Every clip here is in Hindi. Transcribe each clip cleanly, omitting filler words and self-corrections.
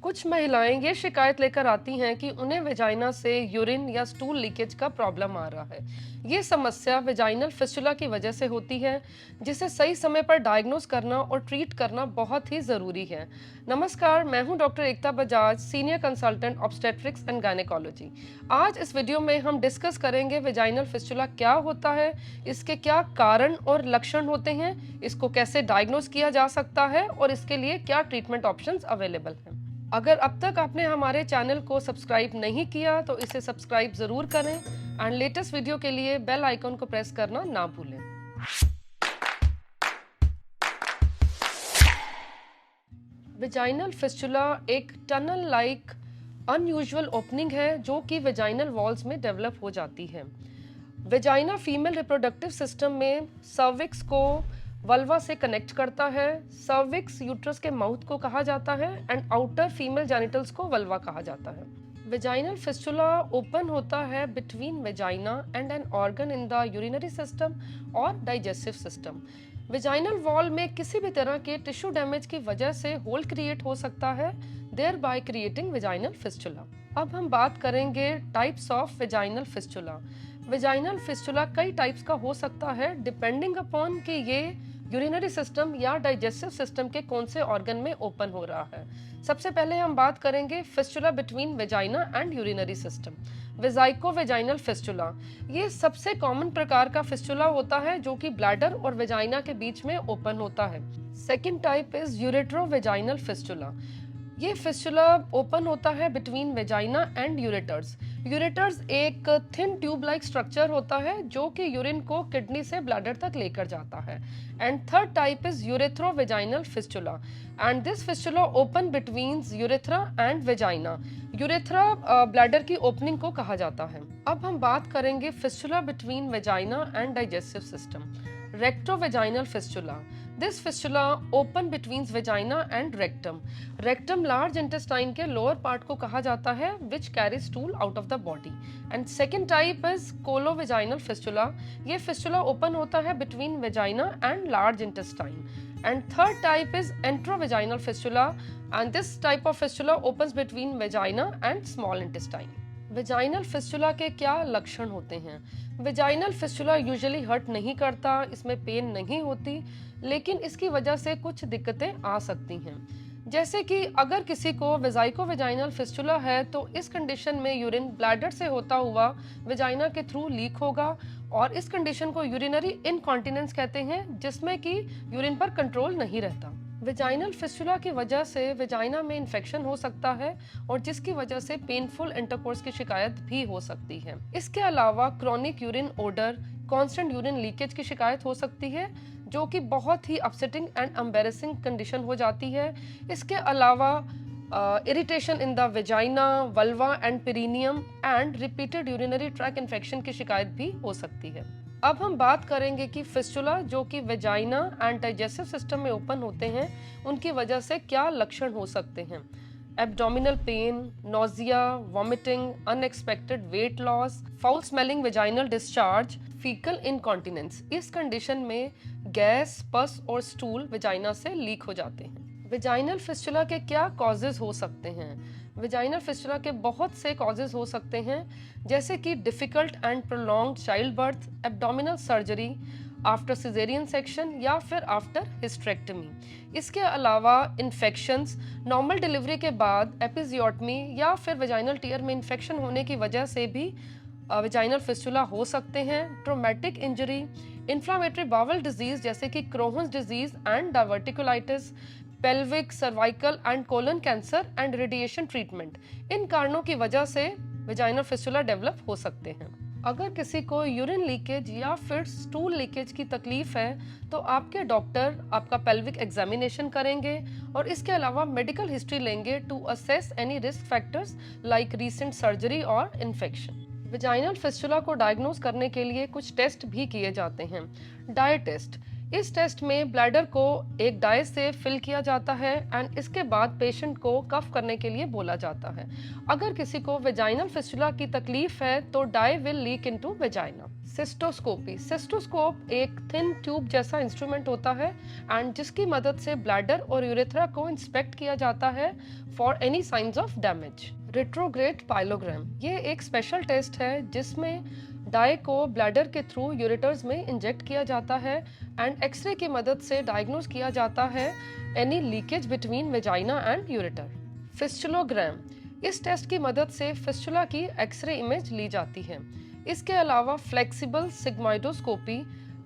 कुछ महिलाएं ये शिकायत लेकर आती हैं कि उन्हें वेजाइना से यूरिन या स्टूल लीकेज का प्रॉब्लम आ रहा है। ये समस्या वेजाइनल फिस्टुला की वजह से होती है, जिसे सही समय पर डायग्नोज करना और ट्रीट करना बहुत ही ज़रूरी है। नमस्कार, मैं हूं doctor Ekta Bajaj, senior consultant obstetrics and gynaecology. आज इस वीडियो में हम डिस्कस करेंगे वेजाइनल फिस्टुला क्या होता है, इसके क्या कारण और लक्षण होते हैं, इसको कैसे डायग्नोज किया जा सकता है और इसके लिए क्या ट्रीटमेंट ऑप्शंस अवेलेबल हैं। अगर अब तक आपने हमारे चैनल को सब्सक्राइब नहीं किया तो इसे सब्सक्राइब जरूर करें एंड लेटेस्ट वीडियो के लिए बेल आइकन को प्रेस करना ना भूलें। वेजाइनल फिस्टुला एक टनल लाइक अनयूजुअल ओपनिंग है जो कि वेजाइनल वॉल्स में डेवलप हो जाती है। वेजाइना फीमेल रिप्रोडक्टिव सिस्टम में सर्विक्स को वल्वा से कनेक्ट करता है। सर्विक्स यूट्रस के माउथ को कहा जाता है एंड आउटर फीमेल जेनिटल्स को वल्वा कहा जाता है। वेजाइनल फिस्टुला ओपन होता है between vagina and an organ in the urinary system और डाइजेस्टिव सिस्टम। वेजाइनल वॉल में किसी भी तरह के टिश्यू डैमेज की वजह से होल क्रिएट हो सकता है, thereby creating vaginal fistula. अब हम बात करेंगे types of vaginal fistula. Vaginal fistula कई टाइप्स का हो सकता है डिपेंडिंग अपॉन कि ये यूरिनरी सिस्टम या डाइजेस्टिव सिस्टम के कौन से ऑर्गन में ओपन हो रहा है। सबसे पहले हम बात करेंगे fistula between vagina and urinary system. Vesico vaginal fistula ये सबसे कॉमन प्रकार का फिस्टुला होता है जो कि ब्लैडर और वेजाइना के बीच में ओपन होता है। Second type is uretero vaginal fistula. ये फिस्टुला ओपन होता है between vagina and ureters. Ureters एक थिन ट्यूब लाइक स्ट्रक्चर होता है जो कि यूरिन को किडनी से ब्लैडर तक लेकर जाता है। And third type is urethro vaginal fistula and this fistula open between urethra and vagina. Urethra bladder की ओपनिंग को कहा जाता है। अब हम बात करेंगे fistula between vagina and digestive system. Rectovaginal fistula. This fistula open between vagina and rectum. Rectum large intestine के lower part को कहा जाता है which carries stool out of the body. And second type is colovaginal fistula. ये fistula open होता है between vagina and large intestine. And third type is enterovaginal fistula. And this type of fistula opens between vagina and small intestine. Vaginal fistula के क्या लक्षण होते हैं? वेजाइनल फिस्टुला यूजुअली हर्ट नहीं करता, इसमें पेन नहीं होती, लेकिन इसकी वजह से कुछ दिक्कतें आ सकती हैं। जैसे कि अगर किसी को वेजाइको वेजाइनल फिस्टुला है तो इस कंडीशन में यूरिन ब्लैडर से होता हुआ वेजाइना के थ्रू लीक होगा और इस कंडीशन को यूरिनरी इनकॉन्टिनेंस कहते हैं, जिसमें कि यूरिन पर कंट्रोल नहीं रहता। वेजाइनल फिस्टुला की वजह से वेजाइना में इन्फेक्शन हो सकता है और जिसकी वजह से पेनफुल इंटरकोर्स की शिकायत भी हो सकती है। इसके अलावा chronic urine odour, constant urine leakage की शिकायत हो सकती है जो कि बहुत ही अपसेटिंग एंड एम्बैरेसिंग कंडीशन हो जाती है। इसके अलावा irritation in the vagina, vulva and perineum and repeated urinary tract infection की शिकायत भी हो सकती है। अब हम बात करेंगे कि फिस्टुला जो कि वेजाइना एंड डाइजेस्टिव सिस्टम में ओपन होते हैं उनकी वजह से क्या लक्षण हो सकते हैं। Abdominal pain, nausea, vomiting, unexpected weight loss, foul smelling vaginal discharge, faecal incontinence. इस कंडीशन में गैस, पस और स्टूल वेजाइना से लीक हो जाते हैं। वेजाइनल फिस्टुला के क्या कॉजेज हो सकते हैं? वेजाइनल फिस्टुला के बहुत से कॉजेज हो सकते हैं, जैसे कि difficult and prolonged child birth, abdominal surgery, after caesarean section या फिर आफ्टर हिस्टेरेक्टमी। इसके अलावा इन्फेक्शंस, नॉर्मल डिलीवरी के बाद एपिजियोटमी या फिर वेजाइनल टीयर में इन्फेक्शन होने की वजह से भी वेजाइनल फिस्टुला हो सकते हैं। Traumatic injury, inflammatory bowel disease जैसे कि Crohn's disease and diverticulitis, pelvic, cervical and colon cancer and radiation treatment, इन कारणों की वजह से वेजाइनल फिस्टुला डेवलप हो सकते हैं। अगर किसी को यूरिन लीकेज या फिर स्टूल लीकेज की तकलीफ है तो आपके डॉक्टर आपका पेल्विक एग्जामिनेशन करेंगे और इसके अलावा मेडिकल हिस्ट्री लेंगे to assess any risk factors like recent surgery और इन्फेक्शन। वेजाइनल फिस्टुला को डायग्नोज करने के लिए कुछ टेस्ट भी किए जाते हैं। डाई टेस्ट, इस टेस्ट में ब्लैडर को एक डाई से फिल किया जाता है एंड इसके बाद पेशेंट को कफ करने के लिए बोला जाता है। अगर किसी को वेजाइनल फिस्टुला की तकलीफ है तो dye will leak into vagina. Cystoscopy. Cystoscope एक थिन ट्यूब जैसा इंस्ट्रूमेंट होता है एंड जिसकी मदद से ब्लैडर और यूरेथ्रा को इंस्पेक्ट किया जाता है for any science of damage. Retrograde pyelogram. ये एक स्पेशल टेस्ट है जिसमें डाई को ब्लैडर के थ्रू यूरेटर्स में इंजेक्ट किया जाता है एंड एक्सरे की मदद से डायग्नोज किया जाता है any leakage between vagina and ureter. फिस्टुलोग्राम। इस टेस्ट की मदद से फिस्टुला की एक्सरे इमेज ली जाती है। इसके अलावा फ्लेक्सिबल सिग्मोइडोस्कोपी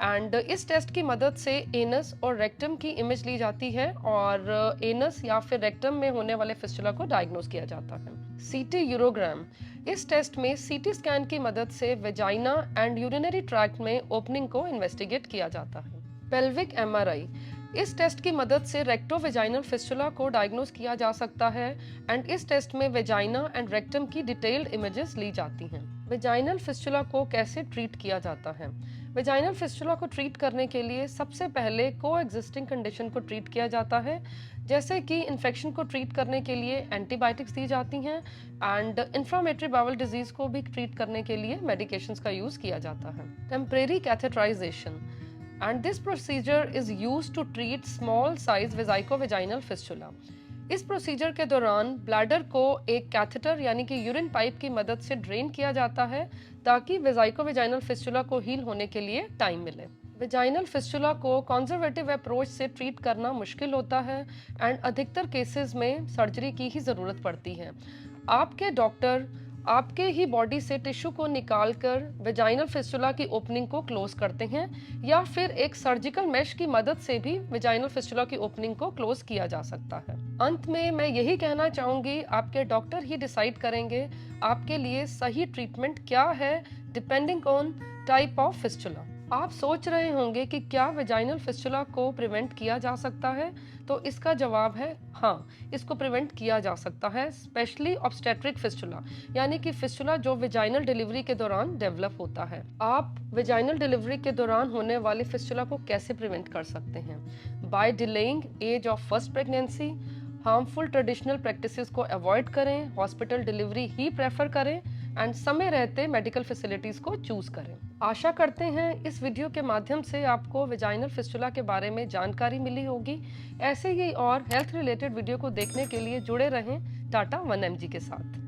एंड इस टेस्ट की मदद से एनस और रेक्टम की इमेज ली जाती है और एनस या फिर रेक्टम में होने वाले फिस्टुला को डायग्नोज किया जाता है। सीटी यूरोग्राम। इस टेस्ट में सीटी स्कैन की मदद से वेजाइना एंड यूरिनरी ट्रैक्ट में ओपनिंग को इन्वेस्टिगेट किया जाता है। Pelvic MRI. इस टेस्ट की मदद से रेक्टोवेजाइनल फिस्टुला को डायग्नोज किया जा सकता है एंड इस टेस्ट में वेजाइना एंड रेक्टम की डिटेल्ड इमेजेस ली जाती हैं। वेजाइनल फिस्टुला को कैसे ट्रीट किया जाता है? वेजाइनल फिस्टुला को ट्रीट करने के लिए सबसे पहले कोएग्जिस्टिंग कंडीशन को ट्रीट किया जाता है, जैसे कि इन्फेक्शन को ट्रीट करने के लिए एंटीबायोटिक्स दी जाती हैं एंड इन्फ्लामेटरी बाउल डिजीज को भी ट्रीट करने के लिए मेडिकेशंस का यूज किया जाता है। Temporary catheterization and this procedure is used to treat small size vesicovaginal fistula. इस प्रोसीजर के दौरान ब्लैडर को एक कैथेटर यानी कि यूरिन पाइप की मदद से ड्रेन किया जाता है ताकि वेजाइको-वेजाइनल फिस्टुला को हील होने के लिए टाइम मिले। वेजाइनल फिस्टुला को कंजर्वेटिव अप्रोच से ट्रीट करना मुश्किल होता है एंड अधिकतर केसेस में सर्जरी की ही ज़रूरत पड़ती है। आपके डॉक्टर आपके ही बॉडी से टिश्यू को निकालकर वेजाइनल फिस्टुला की ओपनिंग को क्लोज करते हैं या फिर एक सर्जिकल मेश की मदद से भी वेजाइनल फिस्टुला की ओपनिंग को क्लोज किया जा सकता है। अंत में मैं यही कहना चाहूँगी, आपके डॉक्टर ही डिसाइड करेंगे आपके लिए सही ट्रीटमेंट क्या है depending on type of fistula. आप सोच रहे होंगे कि क्या वेजाइनल फिस्टुला को प्रिवेंट किया जा सकता है, तो इसका जवाब है हाँ, इसको प्रिवेंट किया जा सकता है, स्पेशली ऑब्स्टेट्रिक फिस्टुला यानी कि फिस्टुला जो वेजाइनल डिलीवरी के दौरान डेवलप होता है। आप वेजाइनल डिलीवरी के दौरान होने वाले फिस्टुला को कैसे प्रिवेंट कर सकते हैं? By delaying age of first pregnancy, harmful traditional practices को अवॉइड करें, हॉस्पिटल डिलीवरी ही प्रेफर करें एंड समय रहते मेडिकल फैसिलिटीज़ को चूज़ करें। आशा करते हैं इस वीडियो के माध्यम से आपको वेजाइनल फिस्टुला के बारे में जानकारी मिली होगी। ऐसे ही और हेल्थ रिलेटेड वीडियो को देखने के लिए जुड़े रहें टाटा 1mg के साथ।